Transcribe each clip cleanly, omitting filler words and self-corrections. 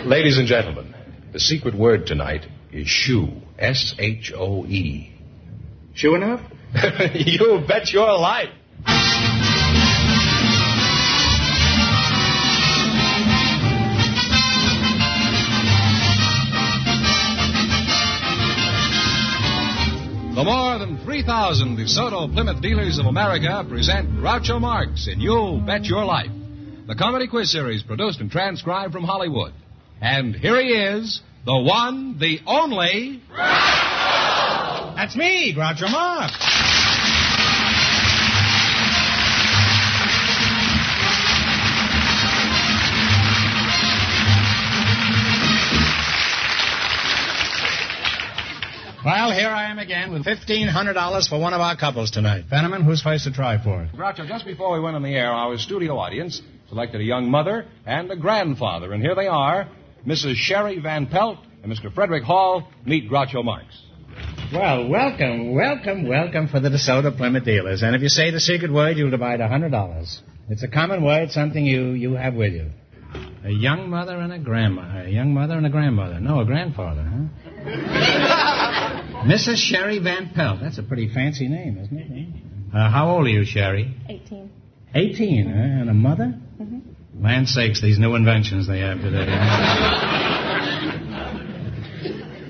Ladies and gentlemen, the secret word tonight is shoe. S-H-O-E. Sure enough? You bet your life. The more than 3,000 DeSoto Plymouth dealers of America present Groucho Marx in You Bet Your Life, the comedy quiz series produced and transcribed from Hollywood. And here he is, the one, the only... Groucho! That's me, Groucho Marx. Well, here I am again with $1,500 for one of our couples tonight. Fenneman, who's first to try for it? Groucho, just before we went on the air, our studio audience selected a young mother and a grandfather. And here they are, Mrs. Sherry Van Pelt and Mr. Frederick Hall. Meet Groucho Marx. Well, welcome for the DeSoto Plymouth dealers. And if you say the secret word, you'll divide $100. It's a common word, something you have with you. A young mother and a grandmother. A young mother and a grandmother. No, a grandfather, huh? Mrs. Sherry Van Pelt. That's a pretty fancy name, isn't it? How old are you, Sherry? 18. 18, huh? And a mother? Mm-hmm. Land sakes, these new inventions they have today.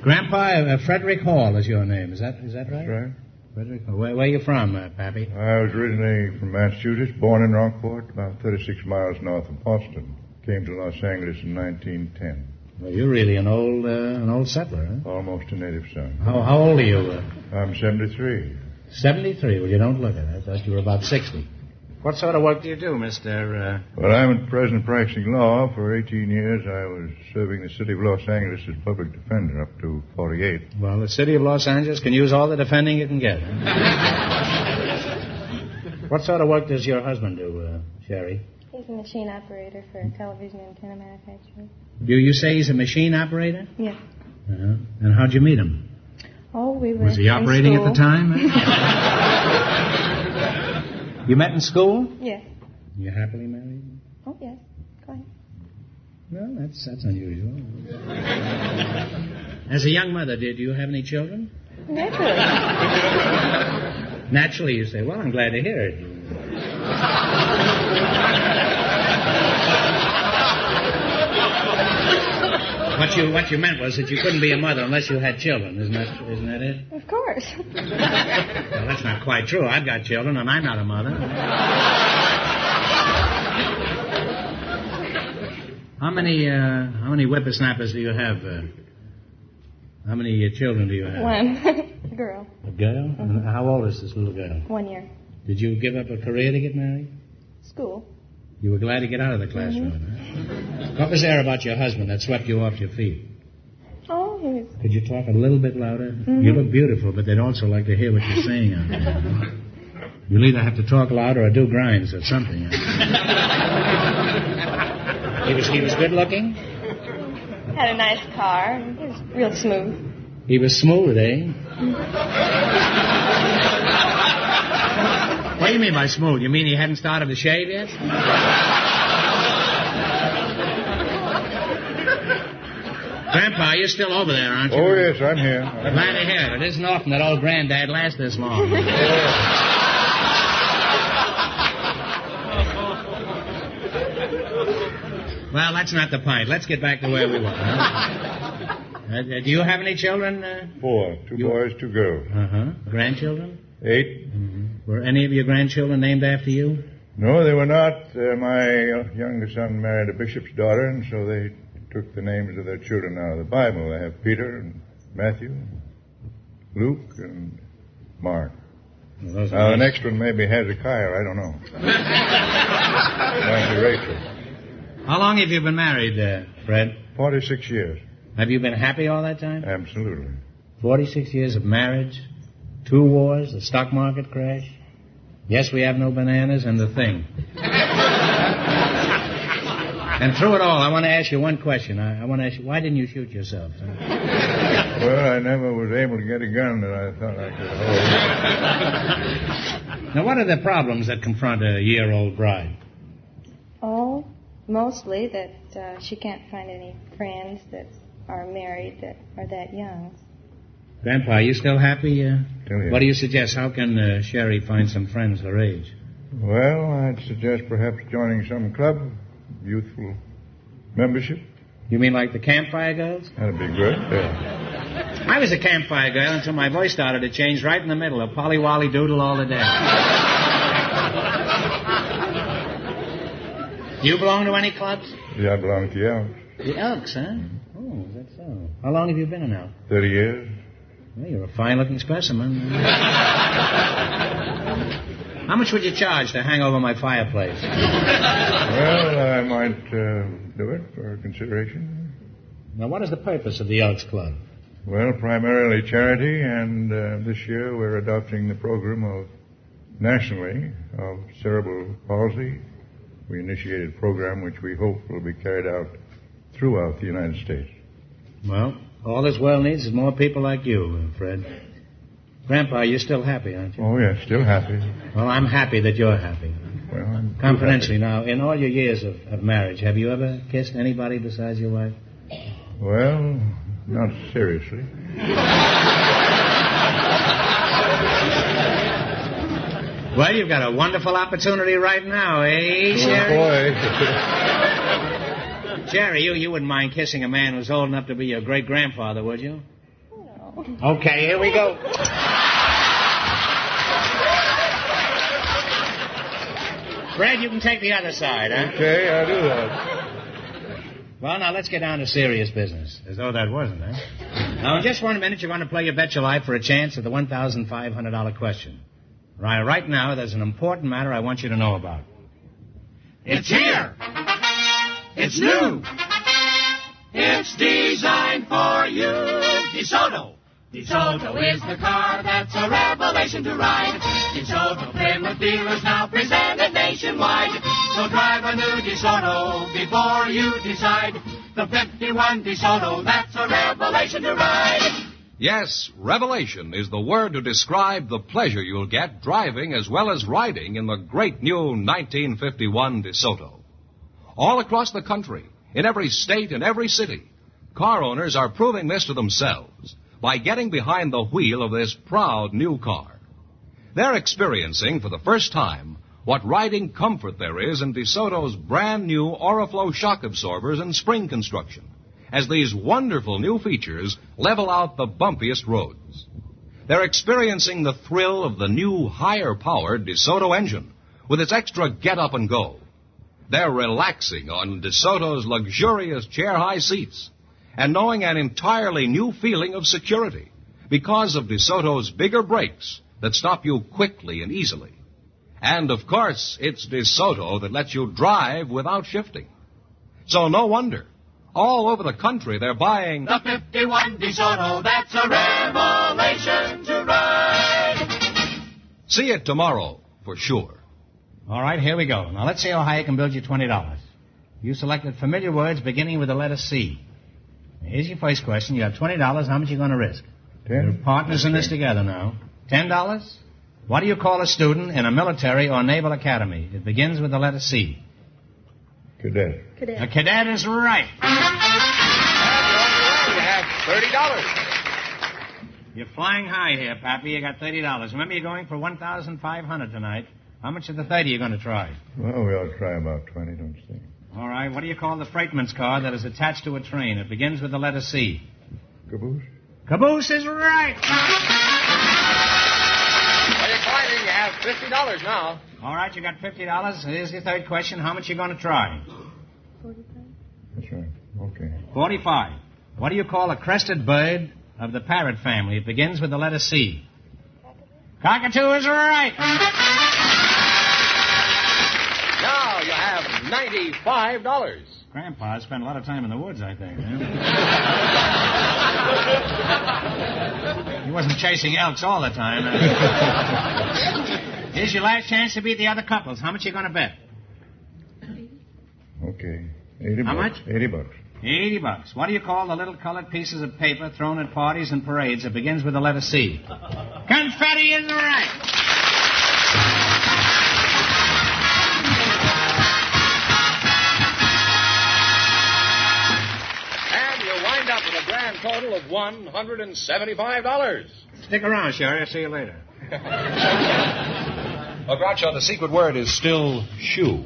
Grandpa, Frederick Hall is your name. Is that right? That's right. Frederick Hall. Where are you from, Pappy? I was originally from Massachusetts, born in Rockport, about 36 miles north of Boston. Came to Los Angeles in 1910. Well, you're really an old settler, huh? Almost a native son. How old are you? I'm 73. 73? Well, you don't look it. I thought you were about 60. What sort of work do you do, Mr. Well, I'm at present practicing law. For 18 years, I was serving the city of Los Angeles as public defender up to 48. Well, the city of Los Angeles can use all the defending it can get. Huh? What sort of work does your husband do, Sherry? He's a machine operator for a television antenna manufacturer. You say he's a machine operator? Yeah. Uh-huh. And how'd you meet him? Oh, we were Was he operating at the time? You met in school? Yes. You happily married? Oh, yes. Go ahead. Well, that's unusual. As a young mother, did you have any children? Naturally. Naturally, you say. Well, I'm glad to hear it. What you meant was that you couldn't be a mother unless you had children. Isn't that it? Of course. Well, that's not quite true. I've got children, and I'm not a mother. How many whippersnappers do you have? How many children do you have? One. A girl. A girl? Mm-hmm. And how old is this little girl? 1 year. Did you give up a career to get married? School. You were glad to get out of the classroom, huh? What was there about your husband that swept you off your feet? Oh, he was... Could you talk a little bit louder? Mm-hmm. You look beautiful, but they'd also like to hear what you're saying out there. You'll either have to talk louder or do grinds or something. He was good looking? Had a nice car. He was real smooth. He was smooth, eh? What do you mean by smooth? You mean he hadn't started to shave yet? Grandpa, you're still over there, aren't you? Oh, yes, I'm here. Glad to hear it. It isn't often that old granddad lasts this long. Well, that's not the point. Let's get back to where we were. Huh? Do you have any children? 4. 2 boys, 2 girls. Uh-huh. Grandchildren? 8. Mm-hmm. Were any of your grandchildren named after you? No, they were not. My younger son married a bishop's daughter, and so they took the names of their children out of the Bible. They have Peter and Matthew, Luke, and Mark. Well, now, the next one maybe Hezekiah. I don't know. Might be Rachel. How long have you been married, Fred? 46 years. Have you been happy all that time? Absolutely. 46 years of marriage, 2 wars, the stock market crash. Yes, we have no bananas, and the thing. And through it all, I want to ask you one question. I want to ask you, why didn't you shoot yourself? Well, I never was able to get a gun that I thought I could hold. Now, what are the problems that confront a year-old bride? Oh, Mostly that she can't find any friends that are married that are that young. Grandpa, are you still happy? Still here. What do you suggest? How can Sherry find some friends her age? Well, I'd suggest perhaps joining some club, youthful membership. You mean like the Campfire Girls? That'd be good. I was a Campfire Girl until my voice started to change right in the middle of Polly Wolly Doodle all the day. You belong to any clubs? Yeah, I belong to the Elks. The Elks, huh? Oh, is that so? How long have you been an Elk? 30 years. Well, you're a fine-looking specimen. How much would you charge to hang over my fireplace? Well, I might do it for consideration. Now, what is the purpose of the Elks Club? Well, primarily charity, and this year we're adopting the program of nationally of cerebral palsy. We initiated a program which we hope will be carried out throughout the United States. Well, all this world needs is more people like you, Fred. Grandpa, you're still happy, aren't you? Oh, yes, still happy. Well, I'm happy that you're happy. Well, I'm Confidentially, now, in all your years of marriage, have you ever kissed anybody besides your wife? Well, not seriously. Well, you've got a wonderful opportunity right now, eh, Sherry? Oh, boy. Jerry, you wouldn't mind kissing a man who's old enough to be your great-grandfather, would you? No. Okay, here we go. Fred, you can take the other side, huh? Okay, I'll do that. Well, now, let's get down to serious business. As though that wasn't, huh? Now, in just 1 minute, you're going to play your Bet Your Life for a chance at the $1,500 question. Right now, there's an important matter I want you to know about. It's here. It's new. It's designed for you. DeSoto. DeSoto is the car that's a revelation to ride. DeSoto Plymouth dealers now presented nationwide. So drive a new DeSoto before you decide. The 51 DeSoto, that's a revelation to ride. Yes, revelation is the word to describe the pleasure you'll get driving as well as riding in the great new 1951 DeSoto. All across the country, in every state and every city, car owners are proving this to themselves by getting behind the wheel of this proud new car. They're experiencing for the first time what riding comfort there is in DeSoto's brand new Oriflow shock absorbers and spring construction, as these wonderful new features level out the bumpiest roads. They're experiencing the thrill of the new, higher-powered DeSoto engine with its extra get-up-and-go. They're relaxing on DeSoto's luxurious chair-high seats and knowing an entirely new feeling of security because of DeSoto's bigger brakes that stop you quickly and easily. And, of course, it's DeSoto that lets you drive without shifting. So no wonder, all over the country, they're buying The 51 DeSoto, that's a revelation to ride. See it tomorrow, for sure. All right, here we go. Now, let's see how high I can build you $20. You selected familiar words beginning with the letter C. Here's your first question. You have $20. How much are you going to risk? 10. You're partners in this together now. $10? What do you call a student in a military or naval academy? It begins with the letter C. Cadet. A cadet is right. You have $30. You're flying high here, Pappy. You got $30. Remember, you're going for $1,500 tonight. How much of the 30 are you going to try? Well, we ought to try about 20, don't you think? All right. What do you call the freightman's car that is attached to a train? It begins with the letter C. Caboose. Caboose is right. Well, you're climbing. You have $50 now. All right, you got $50. Here's your third question. How much are you going to try? 45. That's right. Okay. 45. What do you call a crested bird of the parrot family? It begins with the letter C. Cockatoo is right. Now you have $95. Grandpa spent a lot of time in the woods, I think. He wasn't chasing elks all the time. Here's your last chance to beat the other couples. How much are you going to bet? Okay. 80 How bucks. much? 80 bucks. $80. What do you call the little colored pieces of paper thrown at parties and parades that begins with the letter C? Confetti is right. total of $175. Stick around, Sherry. I'll see you later. Well, Groucho, the secret word is still shoe.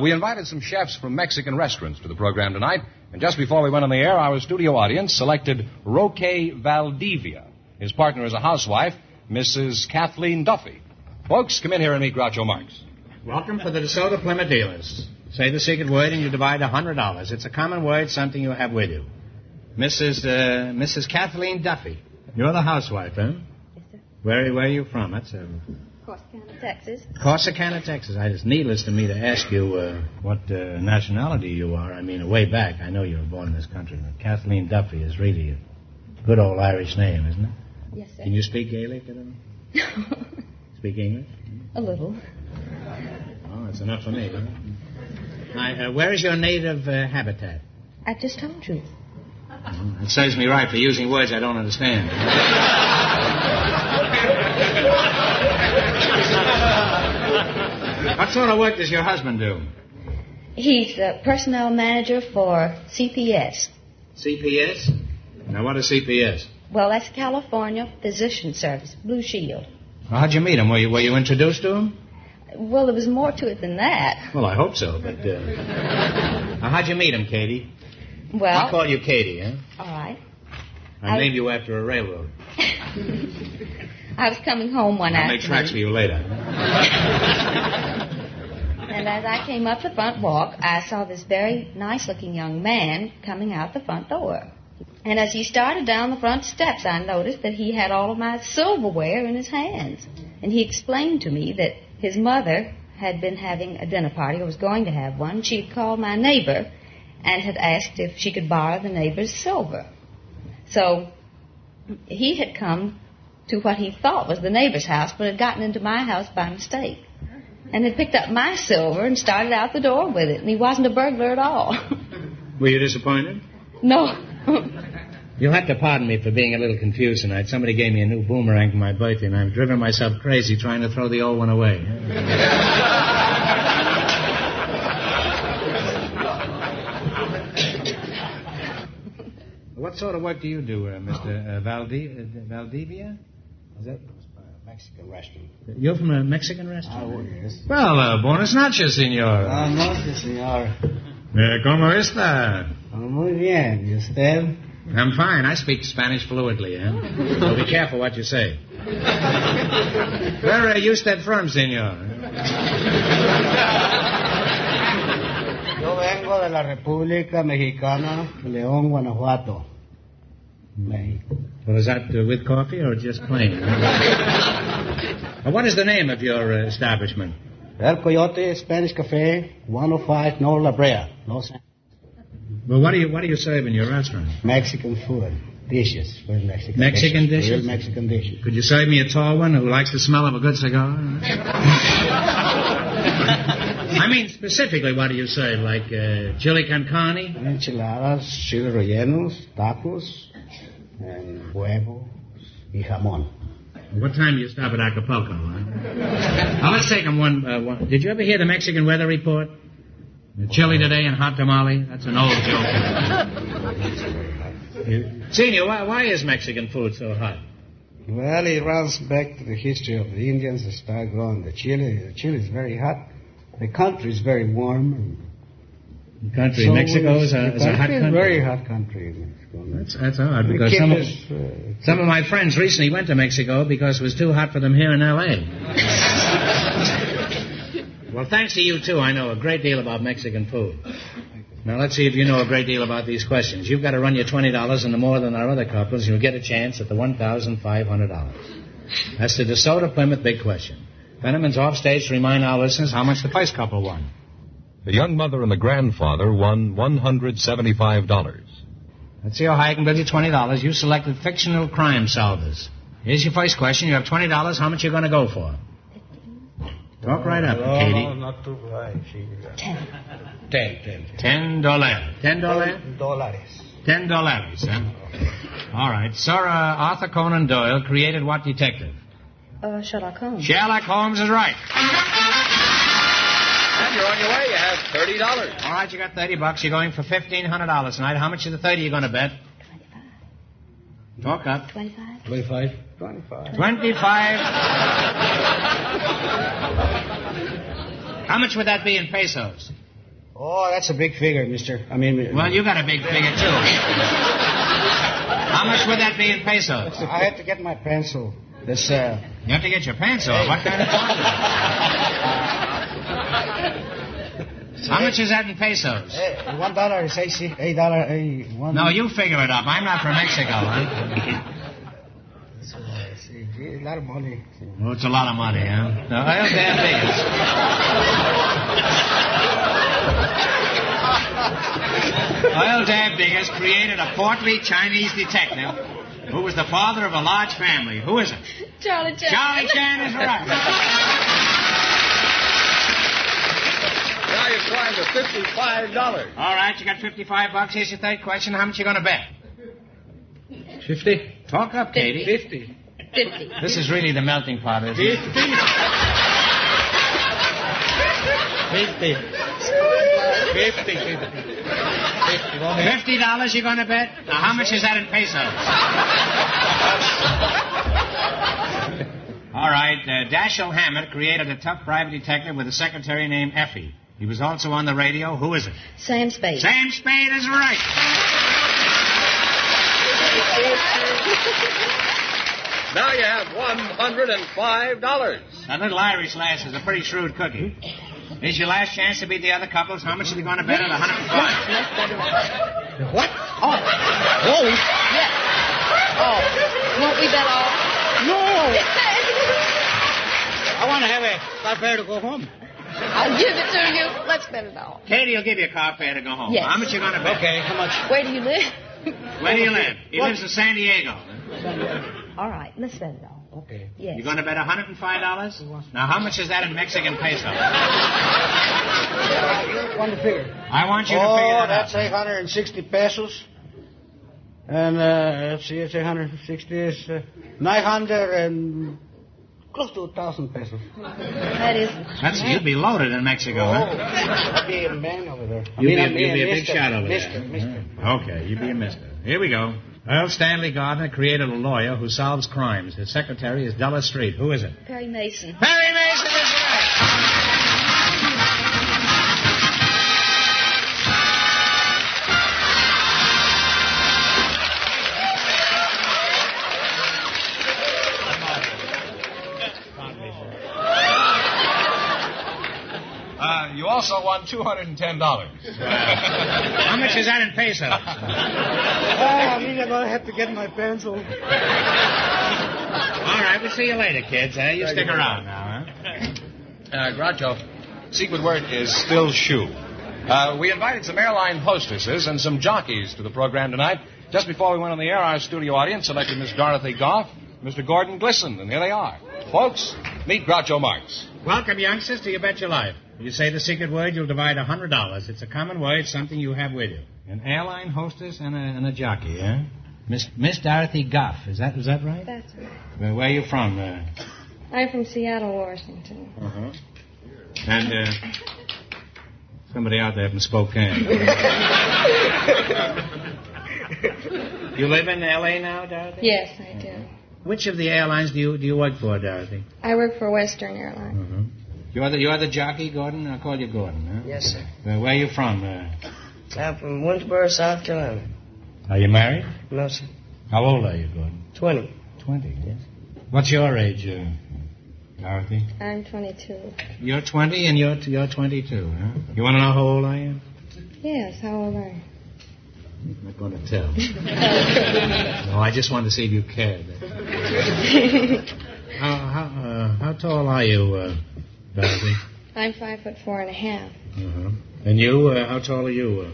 We invited some chefs from Mexican restaurants to the program tonight, and just before we went on the air, our studio audience selected Roque Valdivia. His partner is a housewife, Mrs. Kathleen Duffy. Folks, come in here and meet Groucho Marx. Welcome for the DeSoto Plymouth dealers. Say the secret word and you divide $100. It's a common word, something you have with you. Mrs. Kathleen Duffy. You're the housewife, huh? Yes, sir. Where are you from? That's Corsicana, Texas. Corsicana, Texas. It's needless to me to ask you what nationality you are. I mean, way back, I know you were born in this country. But Kathleen Duffy is really a good old Irish name, isn't it? Yes, sir. Can you speak Gaelic at all? Speak English? A little. Oh, that's enough for me. Huh? Now, where is your native habitat? I just told you. It serves me right for using words I don't understand. What sort of work does your husband do? He's the personnel manager for CPS. CPS? Now, what is CPS? Well, that's California Physician Service, Blue Shield. Well, how'd you meet him? Were you introduced to him? Well, there was more to it than that. Well, I hope so, but... Now, how'd you meet him, Katie? Well... I'll call you Katie, huh? All right. I named you after a railroad. I was coming home one I'll afternoon. make tracks for you later. And as I came up the front walk, I saw this very nice-looking young man coming out the front door. And as he started down the front steps, I noticed that he had all of my silverware in his hands. And he explained to me that his mother had been having a dinner party, or was going to have one. She had called my neighbor and had asked if she could borrow the neighbor's silver. So he had come to what he thought was the neighbor's house, but had gotten into my house by mistake. And had picked up my silver and started out the door with it. And he wasn't a burglar at all. Were you disappointed? No. You'll have to pardon me for being a little confused tonight. Somebody gave me a new boomerang for my birthday, and I've driven myself crazy trying to throw the old one away. What sort of work do you do, Mr. Valdivia? Is that Mexican restaurant. You're from a Mexican restaurant? Oh, yes. Well, buenas noches, señor. Buenas noches, señor. ¿Cómo está? Muy bien. ¿Y usted? I'm fine. I speak Spanish fluently, eh? So be careful what you say. Where are you from, señor? Yo vengo de la República Mexicana, León, Guanajuato, México. Well, is that with coffee or just plain? What is the name of your establishment? El Coyote Spanish Cafe, 105 North La Brea, Los Angeles. Well, what do you serve in your restaurant? Mexican food, dishes, real Mexican. Mexican dishes? Real Mexican dishes. Could you serve me a tall one who likes the smell of a good cigar? I mean, specifically, what do you serve? Like chili con carne? Enchiladas, chile rellenos, tacos, and huevos y jamón. What time do you stop at Acapulco, huh? Now, let's take them one. Did you ever hear the Mexican weather report? The chili today and hot tamale? That's an old joke. Senior, why is Mexican food so hot? Well, it runs back to the history of the Indians that started growing the chili. The chili is very hot. The country is very warm. The country, Mexico is a hot country. Very hot country. That's odd, because some of my friends recently went to Mexico because it was too hot for them here in L.A. Well, thanks to you, too, I know a great deal about Mexican food. Now, let's see if you know a great deal about these questions. You've got to run your $20 into more than our other couples. You'll get a chance at the $1,500. That's the DeSoto Plymouth Big Question. Fenneman's off stage to remind our listeners how much the first couple won. The young mother and the grandfather won $175. Let's see how high I can build you $20. You selected fictional crime solvers. Here's your first question. You have $20. How much are you going to go for? Talk right up, Katie. No, not too high. $10. $10. $10, huh? All right. Sir Arthur Conan Doyle created what detective? Sherlock Holmes. Sherlock Holmes is right. And you're on your way. You have $30. All right, you got $30. You're going for $1,500 tonight. How much of the 30 are you going to bet? Talk up. 25. 25. 25. How much would that be in pesos? Oh, that's a big figure, mister. I mean... Well, you got a big figure, too. How much would that be in pesos? I have to get my pencil. This, You have to get your pencil. What kind of time? How much is that in pesos? $1 is $8. $1. No, you figure it up. I'm not from Mexico, huh? A lot of money. Oh, it's a lot of money, huh? No, oil damn biggest. Oil damn biggest created a portly Chinese detective who was the father of a large family. Who is it? Charlie Chan. Charlie Chan is right. Now you're trying to $55. All right, you got $55. Here's your third question. How much you going to bet? 50. Talk up, Katie. 50. 50. This is really the melting pot, isn't it? 50. $50 you're going to bet? Now, how much is that in pesos? All right, Dashiell Hammett created a tough private detective with a secretary named Effie. He was also on the radio. Who is it? Sam Spade. Sam Spade is right. Now you have $105. That little Irish lass is a pretty shrewd cookie. Here's your last chance to beat the other couples. How much are you going to bet at 105? What? Oh. Yes. Oh. Won't we bet all? No. I want to have a car fare to go home. I'll give it to you. Let's bet it all. Katie will give you a car fare to go home. Yes. How much you going to bet? Okay, how much? Where do you live? Where do you live? He lives in San Diego. All right, let's bet it all. Okay. Yes. You're going to bet $105? Now, how much is that in Mexican peso? You want to figure? I want you to figure that that's out. 860 pesos. And, let's see, it's 860 is 900 and close to 1,000 pesos. That is. You'd be loaded in Mexico, huh? I'll be a man over there. You'd be a big mister, shot over mister, there. Mister. Okay, you'd be a mister. Here we go. Earl Stanley Gardner created a lawyer who solves crimes. His secretary is Della Street. Who is it? Perry Mason. Perry Mason is right. You also won $210. How much is that in pesos? I'm going to have to get my pencil. All right, we'll see you later, kids. You stick around now, huh? Groucho, secret word is still shoe. We invited some airline hostesses and some jockeys to the program tonight. Just before we went on the air, our studio audience selected Miss Dorothy Goff, Mr. Gordon Glisson, and here they are. Folks, meet Groucho Marx. Welcome, youngsters, to You Bet Your Life. You say the secret word, you'll divide $100. It's a common word, something you have with you. An airline hostess and a jockey, eh? Miss Dorothy Goff, is that right? That's right. Where are you from? I'm from Seattle, Washington. Uh-huh. And somebody out there from Spokane. You live in L.A. now, Dorothy? Yes, I do. Which of the airlines do you work for, Dorothy? I work for Western Airline. Uh-huh. You're the jockey, Gordon? I'll call you Gordon, huh? Yes, sir. Where are you from? I'm from Winsboro, South Carolina. Are you married? No, sir. How old are you, Gordon? 20. 20, yes. What's your age, Dorothy? I'm 22. You're 20 and you're 22, huh? You want to know how old I am? Yes, how old are you? I'm not going to tell. No, I just wanted to see if you cared. How tall are you, Dorothy? I'm 5'4.5". Uh-huh. And you, how tall are you?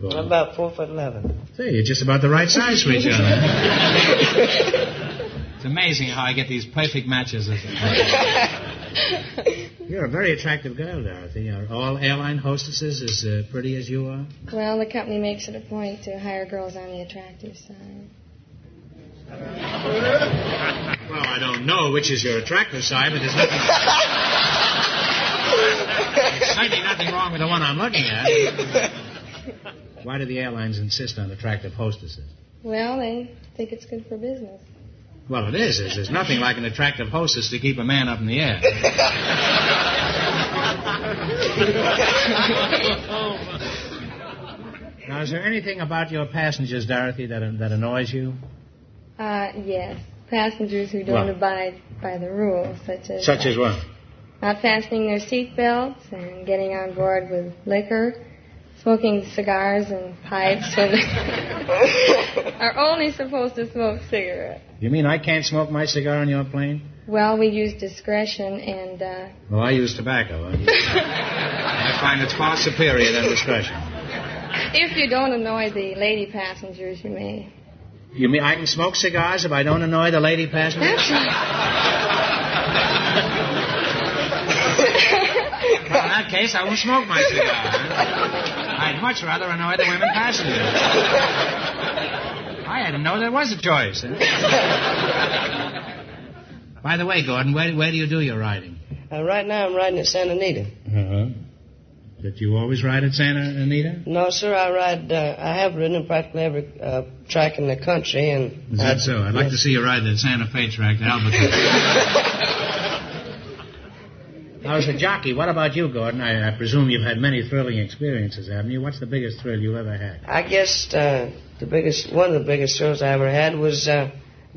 I'm about 4'11". See, you're just about the right size for each other. It's amazing how I get these perfect matches. You're a very attractive girl, Dorothy. Are all airline hostesses as pretty as you are? Well, the company makes it a point to hire girls on the attractive side. Well, I don't know which is your attractive side, but there's certainly nothing wrong with the one I'm looking at. Why do the airlines insist on attractive hostesses? Well, they think it's good for business. Well, it is. There's nothing like an attractive hostess to keep a man up in the air. Now, is there anything about your passengers, Dorothy, that annoys you? Yes. Passengers who don't abide by the rules, Such as what? Not fastening their seat belts and getting on board with liquor, smoking cigars and pipes, and are only supposed to smoke cigarettes. You mean I can't smoke my cigar on your plane? Well, we use discretion and... Well, I use tobacco. I find it's far superior than discretion. If you don't annoy the lady passengers, you may. You mean I can smoke cigars if I don't annoy the lady passengers? That's right. Well, in that case, I won't smoke my cigar. I'd much rather annoy the women passengers. I didn't know there was a choice. By the way, Gordon, where do you do your riding? Right now I'm riding at Santa Anita. Uh-huh. Did you always ride at Santa Anita? No, sir, I have ridden practically every track in the country. And Is that so? I'd like to see you ride the Santa Fe track to Albuquerque. Now, as a jockey, what about you, Gordon? I presume you've had many thrilling experiences, haven't you? What's the biggest thrill you ever had? I guess one of the biggest thrills I ever had was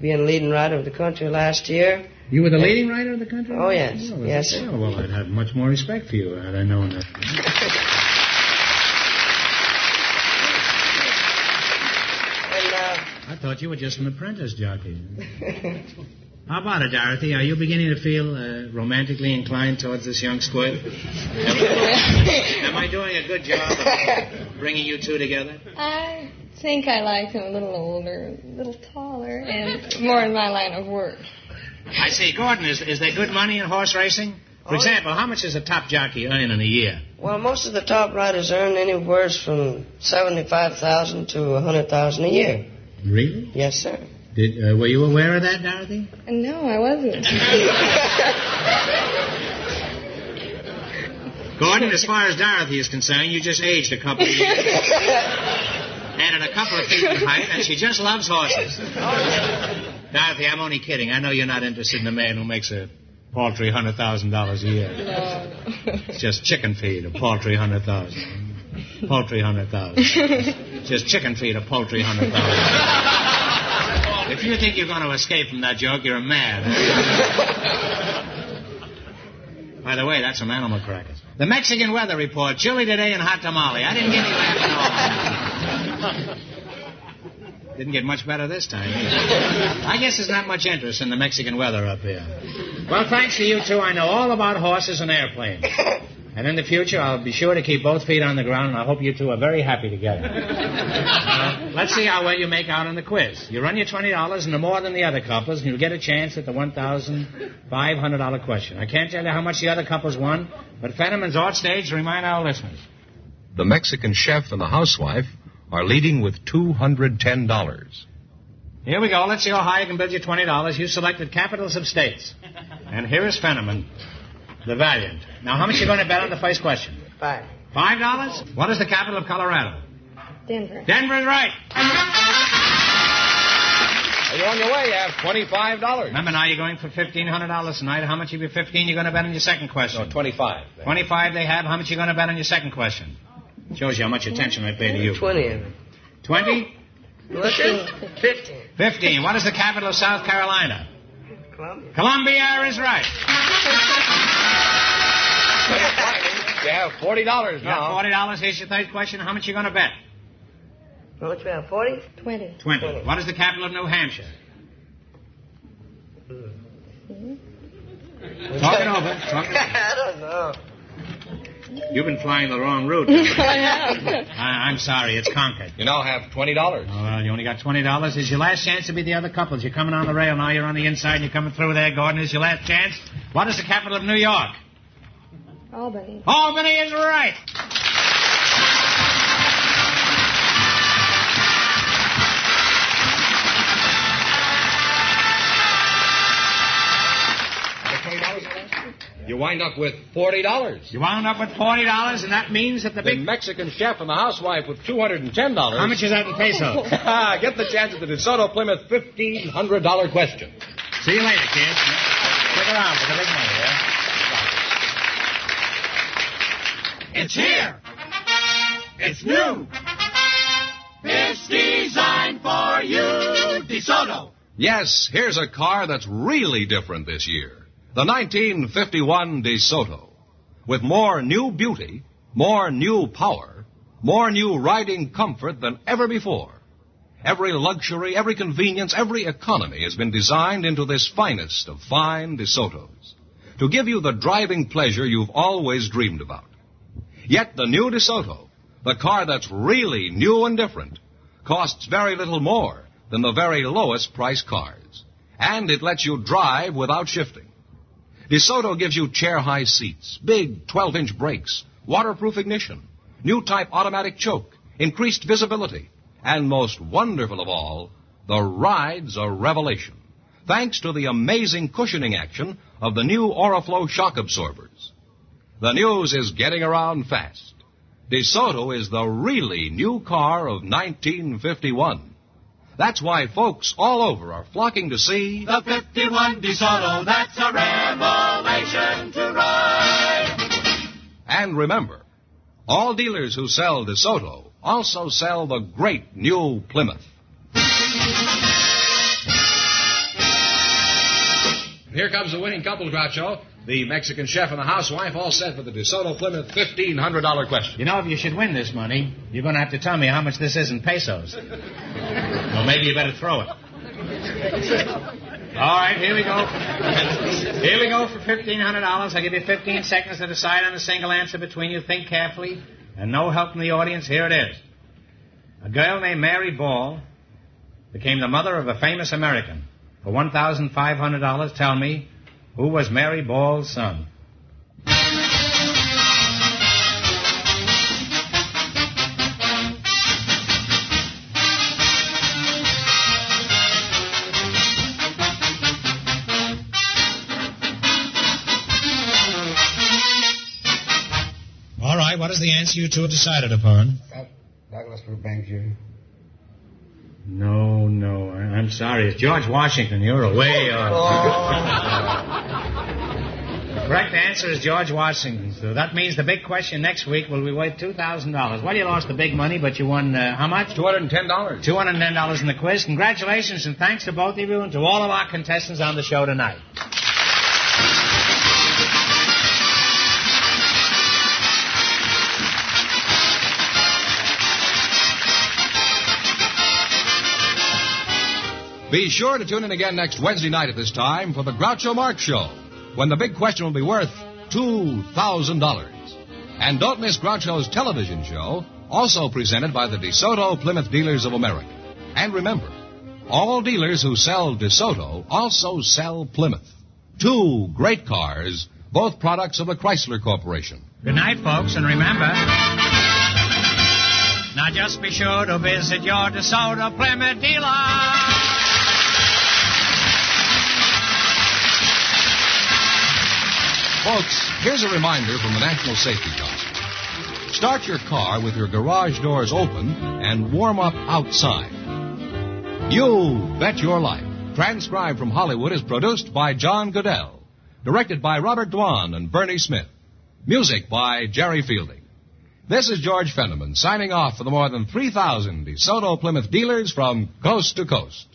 being leading rider of the country last year. You were the leading rider of the country? Oh, yes. Oh, yes, sir. Oh, well, I'd have much more respect for you had I known that. I thought you were just an apprentice jockey. How about it, Dorothy? Are you beginning to feel romantically inclined towards this young squid? Am I doing a good job of bringing you two together? I think I like him a little older, a little taller, and more in my line of work. I see. Gordon, is there good money in horse racing? For example, how much does a top jockey earn in a year? Well, most of the top riders earn anywhere from $75,000 to $100,000 a year. Really? Yes, sir. Were you aware of that, Dorothy? No, I wasn't. Gordon, as far as Dorothy is concerned, you just aged a couple of years. Added a couple of feet in height, and she just loves horses. Dorothy, I'm only kidding. I know you're not interested in a man who makes a paltry $100,000 a year. No. It's just chicken feed, a paltry $100,000. Paltry $100,000. Just chicken feed, a paltry $100,000. If you think you're going to escape from that joke, you're mad. By the way, that's some animal crackers. The Mexican weather report, chilly today and hot tamale. I didn't get any laughing at all. Didn't get much better this time. I guess there's not much interest in the Mexican weather up here. Well, thanks to you two, I know all about horses and airplanes. And in the future, I'll be sure to keep both feet on the ground, and I hope you two are very happy together. Let's see how well you make out on the quiz. You run your $20 and no more than the other couples, and you'll get a chance at the $1,500 question. I can't tell you how much the other couples won, but Fenneman's odd stage to remind our listeners. The Mexican chef and the housewife are leading with $210. Here we go. Let's see how high you can build your $20. You selected capitals of states. And here is Fenneman, the Valiant. Now, how much are you going to bet on the first question? $5. $5? What is the capital of Colorado? Denver. Denver is right. You're on your way. You have $25. Remember, now you're going for $1,500 tonight. How much of your 15 you're going to bet on your second question? No, 25. 25 they have. How much are you going to bet on your second question? Shows you how much attention I pay to you. 20. 20? 15. 15. What is the capital of South Carolina? Columbia. Columbia is right. You have $40 now. You have $40. Here's your third question. How much are you going to bet? How much we have, 40? 20. 20. What is the capital of New Hampshire? Talk it over. I don't know. You've been flying the wrong route. I have. I'm sorry. It's Concord. You now have $20. Oh, well, you only got $20. Here's your last chance to be the other couples. You're coming on the rail now. You're on the inside and you're coming through there, Gordon. Here's your last chance. What is the capital of New York? Albany. Albany is right. You won wind up with $40. You wound up with $40, and that means that the The Mexican chef and the housewife with $210. How much is that in pesos? Get the chance at the DeSoto Plymouth $1,500 question. See you later, kids. Stick around for the big money, yeah? It's here. It's new. It's designed for you, DeSoto. Yes, here's a car that's really different this year. The 1951 DeSoto. With more new beauty, more new power, more new riding comfort than ever before. Every luxury, every convenience, every economy has been designed into this finest of fine DeSotos to give you the driving pleasure you've always dreamed about. Yet the new DeSoto, the car that's really new and different, costs very little more than the very lowest price cars. And it lets you drive without shifting. DeSoto gives you chair-high seats, big 12-inch brakes, waterproof ignition, new type automatic choke, increased visibility, and most wonderful of all, the ride's a revelation, thanks to the amazing cushioning action of the new Oriflow shock absorbers. The news is getting around fast. DeSoto is the really new car of 1951. That's why folks all over are flocking to see The 51 DeSoto, that's a revelation to ride. And remember, all dealers who sell DeSoto also sell the great new Plymouth. Here comes the winning couple, Groucho. The Mexican chef and the housewife all set for the DeSoto Plymouth $1,500 question. You know, if you should win this money, you're going to have to tell me how much this is in pesos. Well, maybe you better throw it. All right, here we go. Here we go for $1,500. I'll give you 15 seconds to decide on a single answer between you. Think carefully. And no help from the audience. Here it is. A girl named Mary Ball became the mother of a famous American. For $1,500, tell me, who was Mary Ball's son? All right, what is the answer you two have decided upon? Douglas Burbank, Jr. No, I'm sorry. It's George Washington. You're way off. The correct answer is George Washington. So that means the big question next week will be worth $2,000. Well, you lost the big money, but you won how much? $210. $210 in the quiz. Congratulations, and thanks to both of you and to all of our contestants on the show tonight. Be sure to tune in again next Wednesday night at this time for the Groucho Marx Show, when the big question will be worth $2,000. And don't miss Groucho's television show, also presented by the DeSoto Plymouth Dealers of America. And remember, all dealers who sell DeSoto also sell Plymouth. Two great cars, both products of the Chrysler Corporation. Good night, folks, and remember, now just be sure to visit your DeSoto Plymouth dealer. Folks, here's a reminder from the National Safety Council. Start your car with your garage doors open and warm up outside. You Bet Your Life, transcribed from Hollywood, is produced by John Goodell. Directed by Robert Dwan and Bernie Smith. Music by Jerry Fielding. This is George Fenneman signing off for the more than 3,000 DeSoto Plymouth dealers from coast to coast.